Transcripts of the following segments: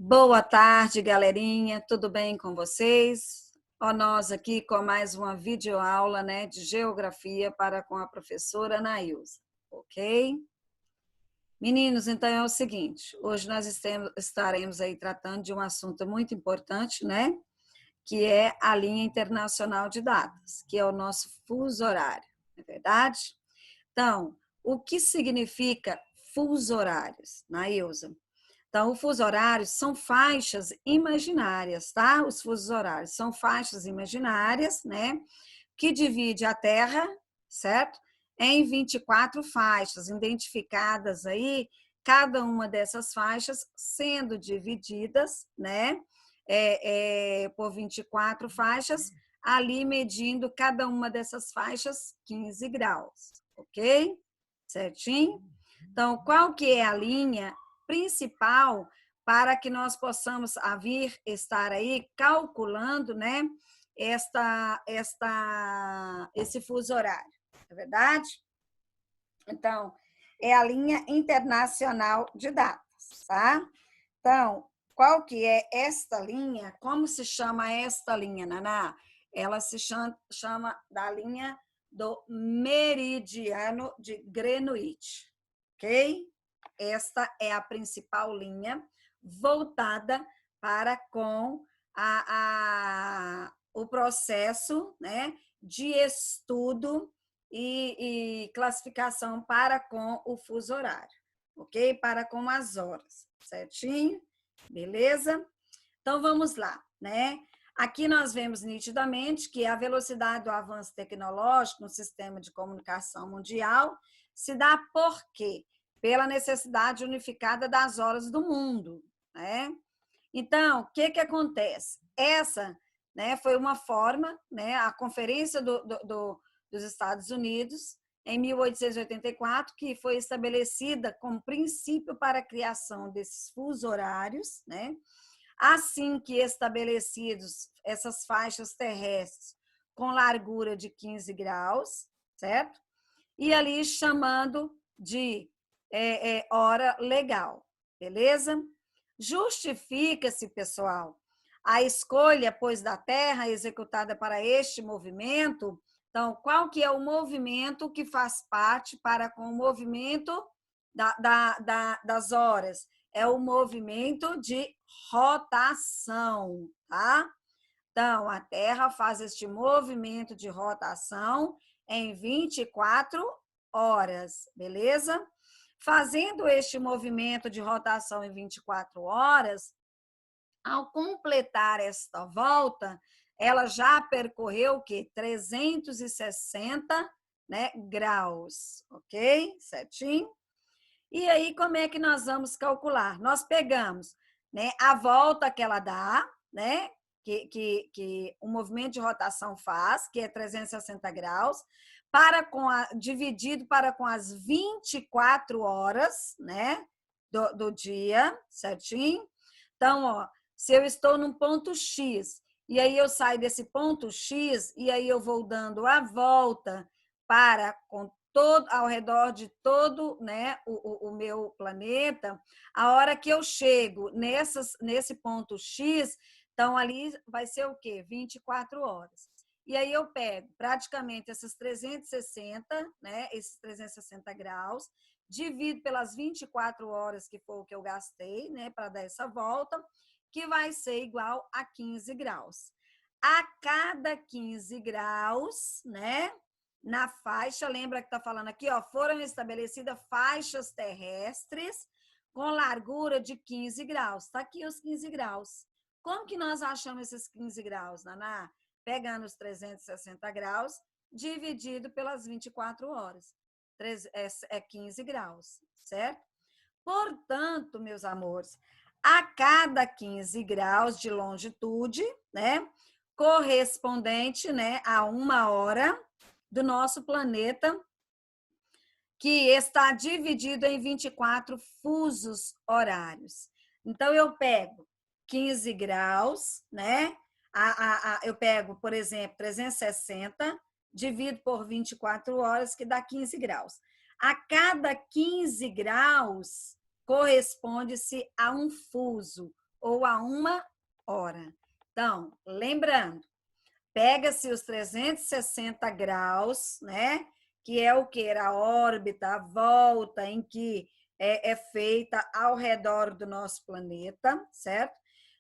Boa tarde, galerinha. Tudo bem com vocês? Ó, nós aqui com mais uma videoaula, né, de geografia para com a professora Anaísa, ok? Meninos, então é o seguinte, hoje nós estaremos aí tratando de um assunto muito importante, né, que é a linha internacional de datas, que é o nosso fuso horário, não é verdade? Então, o que significa fuso horários, Nailza? Então, o fuso horário são faixas imaginárias, tá? Os fusos horários são faixas imaginárias, né? Que divide a Terra, certo? Em 24 faixas, identificadas aí, cada uma dessas faixas sendo divididas, né? Por 24 faixas, ali medindo cada uma dessas faixas 15 graus, ok? Certinho? Então, qual que é a linha principal para que nós possamos vir estar aí calculando, né, esse fuso horário, é verdade? Então, é a linha internacional de datas, tá? Então, qual que é esta linha? Como se chama esta linha, Naná? Ela se chama da linha do meridiano de Greenwich, ok? Esta é a principal linha voltada para com o processo, né, de estudo e classificação para com o fuso horário, ok? Para com as horas, certinho? Beleza? Então, vamos lá, né? Aqui nós vemos nitidamente que a velocidade do avanço tecnológico no sistema de comunicação mundial se dá por quê? Pela necessidade unificada das horas do mundo, né? Então, o que acontece? Essa, né, foi uma forma, né, a Conferência dos Estados Unidos, em 1884, que foi estabelecida como princípio para a criação desses fusos horários, né? Assim que estabelecidos essas faixas terrestres com largura de 15 graus, certo? E ali chamando de hora legal, beleza? Justifica-se, pessoal, a escolha, pois, da Terra executada para este movimento. Então, qual que é o movimento que faz parte para com o movimento das horas? É o movimento de rotação, tá? Então, a Terra faz este movimento de rotação em 24 horas, beleza? Fazendo este movimento de rotação em 24 horas, ao completar esta volta, ela já percorreu o quê? 360, né, graus, ok? Certinho? E aí, como é que nós vamos calcular? Nós pegamos, né, a volta que ela dá, né, que o movimento de rotação faz, que é 360 graus, dividido para com as 24 horas, né, do dia, certinho? Então, ó, se eu estou num ponto X, e aí eu saio desse ponto X, e aí eu vou dando a volta para ao redor de todo, né, o meu planeta, a hora que eu chego nesse ponto X, então ali vai ser o quê? 24 horas. E aí eu pego praticamente esses 360, né, esses 360 graus, divido pelas 24 horas, que foi o que eu gastei, né, para dar essa volta, que vai ser igual a 15 graus. A cada 15 graus, né, na faixa, lembra que está falando aqui, ó, foram estabelecidas faixas terrestres com largura de 15 graus. Está aqui os 15 graus. Como que nós achamos esses 15 graus, Naná? Pegando os 360 graus, dividido pelas 24 horas. 15 graus, certo? Portanto, meus amores, a cada 15 graus de longitude, né, correspondente, né, a uma hora do nosso planeta, que está dividido em 24 fusos horários. Então, eu pego 15 graus, né? Eu pego, por exemplo, 360, divido por 24 horas, que dá 15 graus. A cada 15 graus corresponde-se a um fuso. ou a 1 hora. Então, lembrando, pega-se os 360 graus, né? Que é o que? A órbita, a volta em que é feita ao redor do nosso planeta, certo?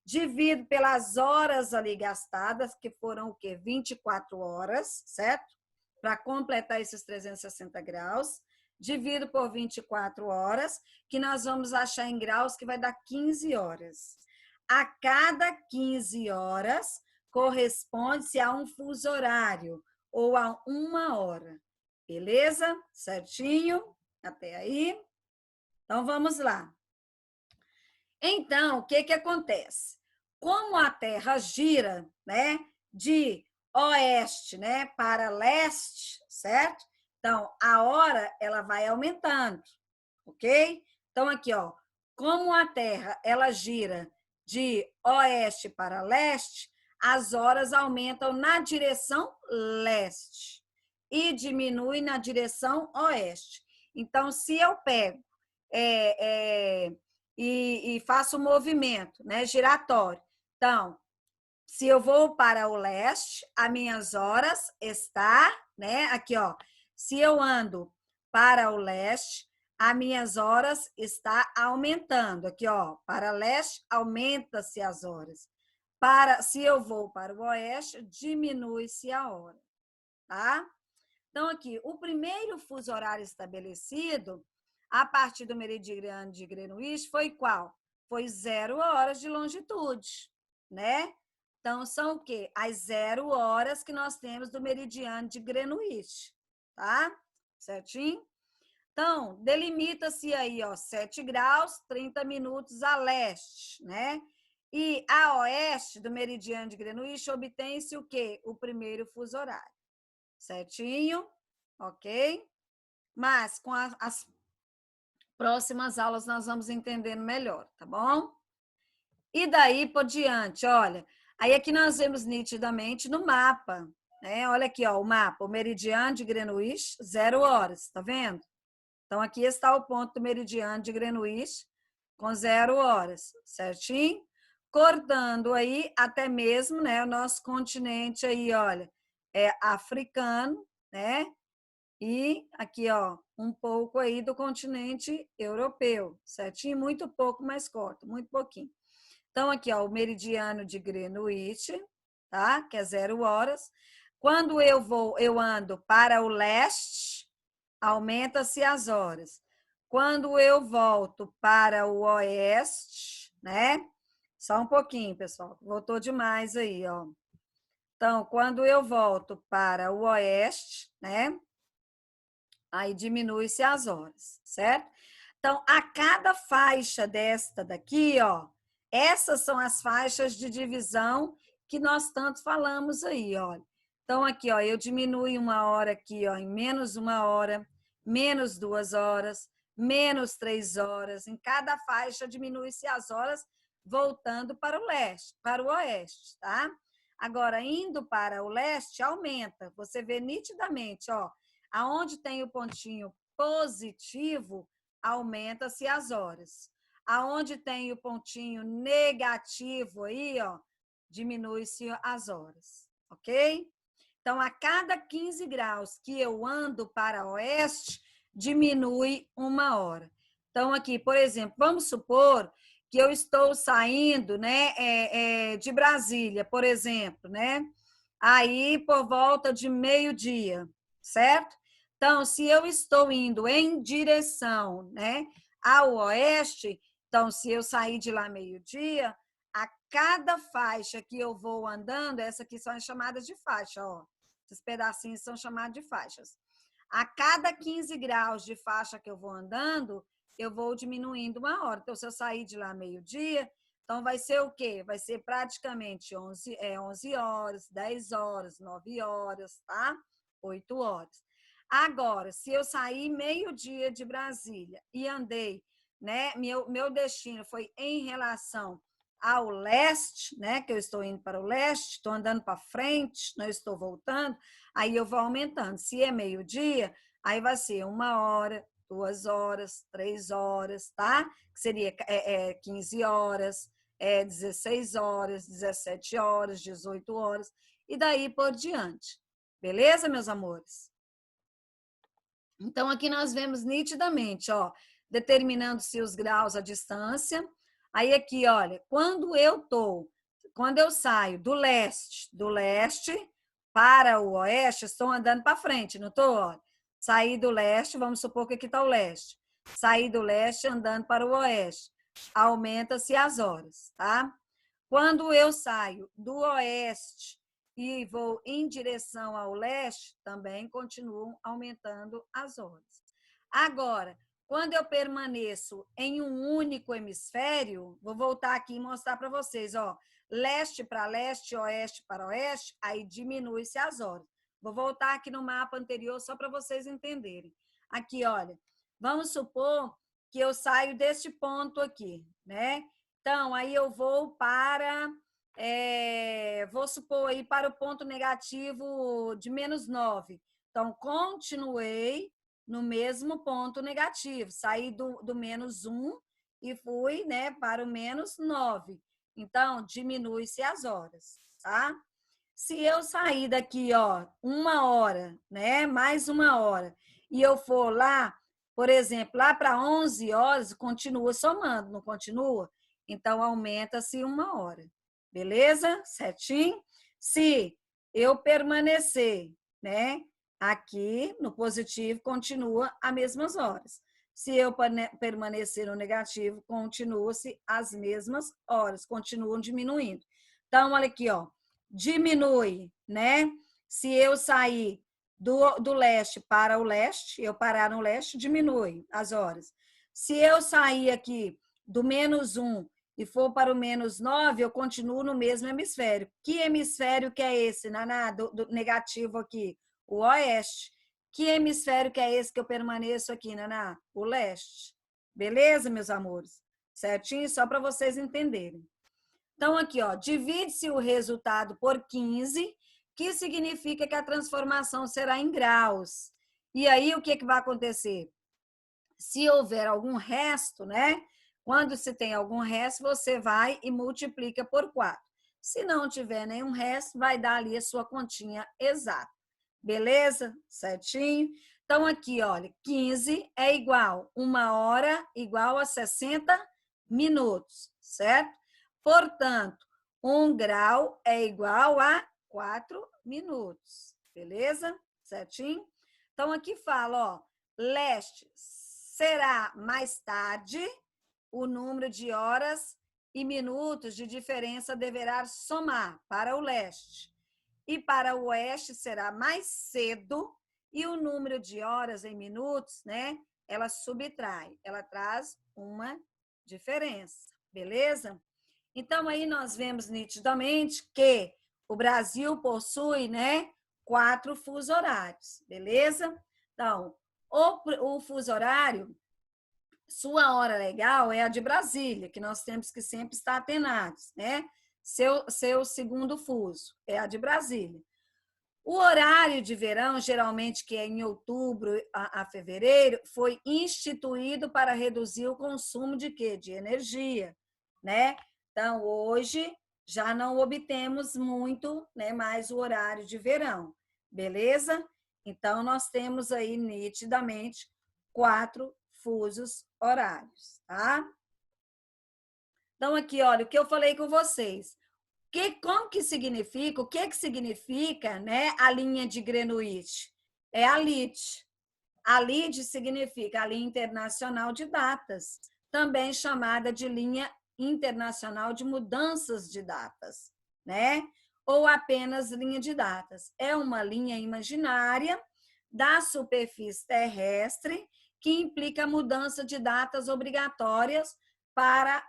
Divido pelas horas ali gastadas, que foram o quê? 24 horas, certo? Para completar esses 360 graus. Divido por 24 horas, que nós vamos achar em graus que vai dar 15 horas. A cada 15 horas, corresponde-se a um fuso horário ou a 1 hora. Beleza? Certinho? Até aí? Então, vamos lá. Então, o que acontece? Como a Terra gira, né, de oeste, né, para leste, certo? Então, a hora, ela vai aumentando, ok? Então, aqui, ó, como a Terra, ela gira de oeste para leste, as horas aumentam na direção leste e diminui na direção oeste. Então, se eu pego e faço um movimento, né, giratório. Então, se eu vou para o leste, as minhas horas está, né, aqui, ó. Se eu ando para o leste, as minhas horas está aumentando. Aqui, ó, para leste, aumenta-se as horas. Se eu vou para o oeste, diminui-se a hora, tá? Então, aqui, o primeiro fuso horário estabelecido, a partir do meridiano de Greenwich, foi qual? Foi 0 horas de longitude, né? Então, são o quê? As 0 horas que nós temos do meridiano de Greenwich, tá? Certinho? Então, delimita-se aí, ó, 7 graus, 30 minutos a leste, né? E a oeste do meridiano de Greenwich obtém-se o quê? O primeiro fuso horário. Certinho? Ok? Mas com as próximas aulas nós vamos entendendo melhor, tá bom? E daí por diante, olha, aí aqui nós vemos nitidamente no mapa, né? Olha aqui, ó, o mapa, o meridiano de Greenwich, 0 horas, tá vendo? Então, aqui está o ponto do meridiano de Greenwich com 0 horas, certinho? Cortando aí até mesmo, né, o nosso continente aí, olha, é africano, né? E aqui, ó, um pouco aí do continente europeu, certinho? Muito pouco, mais corto, muito pouquinho. Então, aqui, ó, o meridiano de Greenwich, tá? Que é 0 horas. Quando eu ando para o leste, aumenta-se as horas. Quando eu volto para o oeste, né? Só um pouquinho, pessoal. Voltou demais aí, ó. Então, quando eu volto para o oeste, né? Aí diminui-se as horas, certo? Então, a cada faixa desta daqui, ó, essas são as faixas de divisão que nós tanto falamos aí, ó. Então, aqui, ó, eu diminuo 1 hora aqui, ó, em menos 1 hora, menos 2 horas, menos 3 horas. Em cada faixa diminui-se as horas voltando para o leste, para o oeste, tá? Agora, indo para o leste, aumenta. Você vê nitidamente, ó, aonde tem o pontinho positivo, aumenta-se as horas. Aonde tem o pontinho negativo aí, ó, diminui-se as horas, ok? Então, a cada 15 graus que eu ando para oeste, diminui 1 hora. Então, aqui, por exemplo, vamos supor que eu estou saindo, né, de Brasília, por exemplo, né? Aí, por volta de meio-dia, certo? Então, se eu estou indo em direção, né, ao oeste, então, se eu sair de lá meio-dia, a cada faixa que eu vou andando, essa aqui são as chamadas de faixa, ó. Esses pedacinhos são chamados de faixas. A cada 15 graus de faixa que eu vou andando, eu vou diminuindo 1 hora. Então, se eu sair de lá meio-dia, então vai ser o quê? Vai ser praticamente 11 horas, 10 horas, 9 horas, tá? 8 horas. Agora, se eu sair meio-dia de Brasília e andei, né? Meu destino foi em relação ao leste, né? Que eu estou indo para o leste, estou andando para frente, não estou voltando, aí eu vou aumentando. Se é meio-dia, aí vai ser 1 hora, 2 horas, 3 horas, tá? Que seria 15 horas, é 16 horas, 17 horas, 18 horas, e daí por diante. Beleza, meus amores? Então, aqui nós vemos nitidamente, ó, determinando-se os graus à distância. Aí aqui, olha, quando eu saio do leste para o oeste, estou andando para frente, não estou? Saí do leste, vamos supor que aqui está o leste. Saí do leste andando para o oeste. Aumenta-se as horas, tá? Quando eu saio do oeste e vou em direção ao leste, também continuam aumentando as horas. Agora, quando eu permaneço em um único hemisfério, vou voltar aqui e mostrar para vocês, ó, leste para leste, oeste para oeste, aí diminui-se as horas. Vou voltar aqui no mapa anterior só para vocês entenderem. Aqui, olha, vamos supor que eu saio deste ponto aqui, né? Então, aí eu vou para, vou supor aí para o ponto negativo de -9. Então, continuei no mesmo ponto negativo, saí do -1 e fui, né, para o -9. Então, diminui-se as horas, tá? Se eu sair daqui, ó, 1 hora, né, mais 1 hora, e eu for lá, por exemplo, lá para 11 horas, continua somando, não continua? Então, aumenta-se 1 hora. Beleza? Certinho? Se eu permanecer, né, aqui no positivo, continua as mesmas horas. Se eu permanecer no negativo, continua-se as mesmas horas, continuam diminuindo. Então, olha aqui, ó, diminui, né? Se eu sair do leste para o leste, eu parar no leste, diminui as horas. Se eu sair aqui do -1 e for para o -9, eu continuo no mesmo hemisfério. Que hemisfério que é esse, Naná, do negativo aqui? O oeste. Que hemisfério que é esse que eu permaneço aqui, Naná? O leste. Beleza, meus amores? Certinho? Só para vocês entenderem. Então, aqui, ó, divide-se o resultado por 15, que significa que a transformação será em graus. E aí, o que vai acontecer? Se houver algum resto, né? Quando se tem algum resto, você vai e multiplica por 4. Se não tiver nenhum resto, vai dar ali a sua continha exata. Beleza? Certinho? Então, aqui, olha, 15 é igual 1 hora igual a 60 minutos, certo? Portanto, 1 grau é igual a 4 minutos. Beleza? Certinho? Então, aqui fala, ó, leste será mais tarde, o número de horas e minutos de diferença deverá somar para o leste. E para o oeste será mais cedo e o número de horas em minutos, né? Ela subtrai, ela traz uma diferença, beleza? Então, aí nós vemos nitidamente que o Brasil possui, né, 4 fusos horários, beleza? Então, o fuso horário, sua hora legal é a de Brasília, que nós temos que sempre estar atenados, né? Seu segundo fuso é a de Brasília. O horário de verão, geralmente que é em outubro a fevereiro, foi instituído para reduzir o consumo de quê? De energia, né? Então, hoje já não obtemos muito, né, mais o horário de verão, beleza? Então, nós temos aí nitidamente 4 fusos horários, tá? Então, aqui, olha, o que eu falei com vocês. Como que significa, o que significa, né, a linha de Greenwich? É a LID. A LID significa a linha internacional de datas, também chamada de linha internacional de mudanças de datas, né? Ou apenas linha de datas. É uma linha imaginária da superfície terrestre que implica a mudança de datas obrigatórias para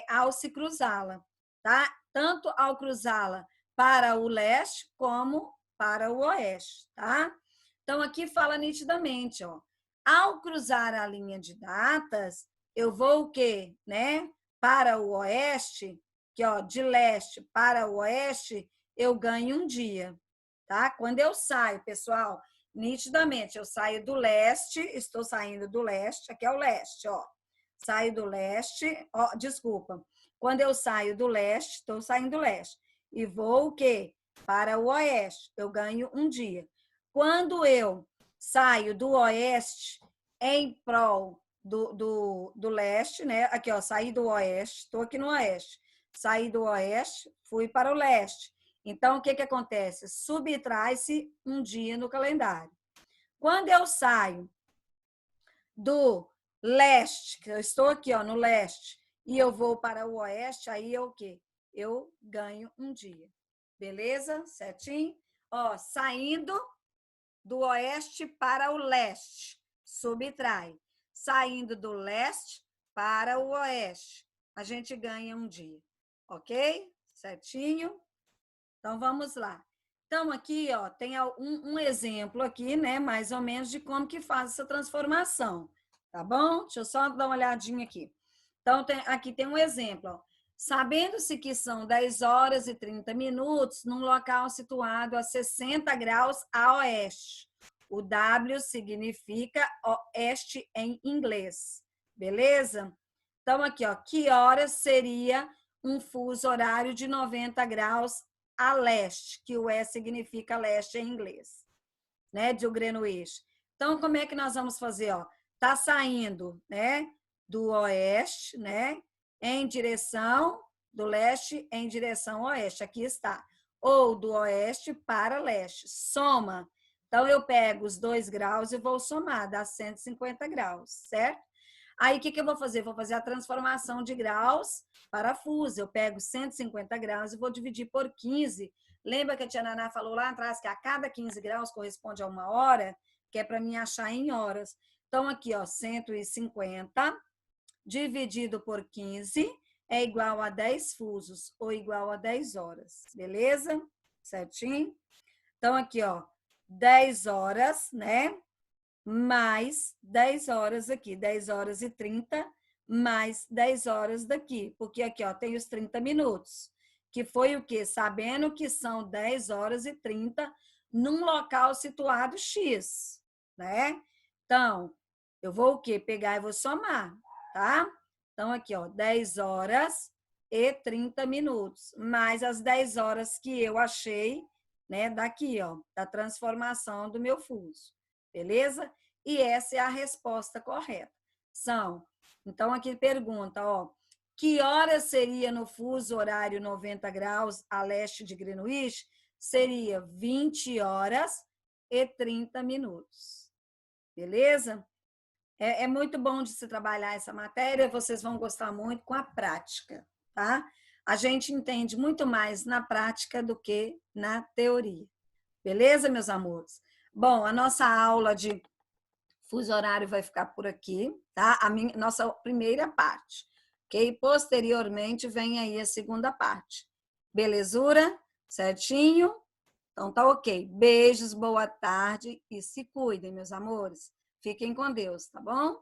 ao se cruzá-la, tá? Tanto ao cruzá-la para o leste como para o oeste, tá? Então, aqui fala nitidamente, ó, ao cruzar a linha de datas, eu vou o quê? Né? Para o oeste, que ó, de leste para o oeste, eu ganho um dia, tá? Quando eu saio, pessoal, nitidamente, eu saio do leste, estou saindo do leste, aqui é o leste, ó. saio do leste, ó, desculpa, quando eu saio do leste, estou saindo do leste, e vou o quê? Para o oeste, eu ganho um dia. Quando eu saio do oeste em prol do leste, né? Aqui, ó, saí do oeste, estou aqui no oeste. Saí do oeste, fui para o leste. Então, o que acontece? Subtrai-se um dia no calendário. Quando eu saio do leste, que eu estou aqui, ó, no leste, e eu vou para o oeste, aí eu o quê? Eu ganho um dia. Beleza? Certinho? Ó, saindo do oeste para o leste, subtrai. Saindo do leste para o oeste, a gente ganha um dia. Ok? Certinho? Então, vamos lá. Então, aqui, ó, tem um exemplo aqui, né, mais ou menos, de como que faz essa transformação, tá bom? Deixa eu só dar uma olhadinha aqui. Então, aqui tem um exemplo, ó. Sabendo-se que são 10 horas e 30 minutos num local situado a 60 graus a oeste. O W significa oeste em inglês, beleza? Então, aqui, ó, que horas seria um fuso horário de 90 graus a leste, que o E significa leste em inglês, né, de Greenwich. Então, como é que nós vamos fazer, ó? Tá saindo, né, do oeste, né, em direção do leste em direção ao oeste. Aqui está. Ou do oeste para leste. Soma. Então, eu pego os 2 graus e vou somar, dá 150 graus, certo? Aí, o que eu vou fazer? Vou fazer a transformação de graus para fuso. Eu pego 150 graus e vou dividir por 15. Lembra que a tia Naná falou lá atrás que a cada 15 graus corresponde a 1 hora? Que é para mim achar em horas. Então, aqui, ó, 150 dividido por 15 é igual a 10 fusos, ou igual a 10 horas. Beleza? Certinho? Então, aqui, ó, 10 horas, né? Mais 10 horas aqui, 10 horas e 30, mais 10 horas daqui, porque aqui, ó, tem os 30 minutos, que foi o quê? Sabendo que são 10 horas e 30 num local situado X, né? Então, eu vou o quê? Pegar e vou somar, tá? Então, aqui, ó, 10 horas e 30 minutos, mais as 10 horas que eu achei, né, daqui, ó, da transformação do meu fuso. Beleza? E essa é a resposta correta. Então, aqui pergunta, ó, que hora seria no fuso horário 90 graus a leste de Greenwich? Seria 20 horas e 30 minutos. Beleza? É muito bom de se trabalhar essa matéria, vocês vão gostar muito com a prática, tá? A gente entende muito mais na prática do que na teoria. Beleza, meus amores? Bom, a nossa aula de fuso horário vai ficar por aqui, tá? Nossa primeira parte, ok? Posteriormente vem aí a segunda parte. Belezura? Certinho? Então tá ok. Beijos, boa tarde e se cuidem, meus amores. Fiquem com Deus, tá bom?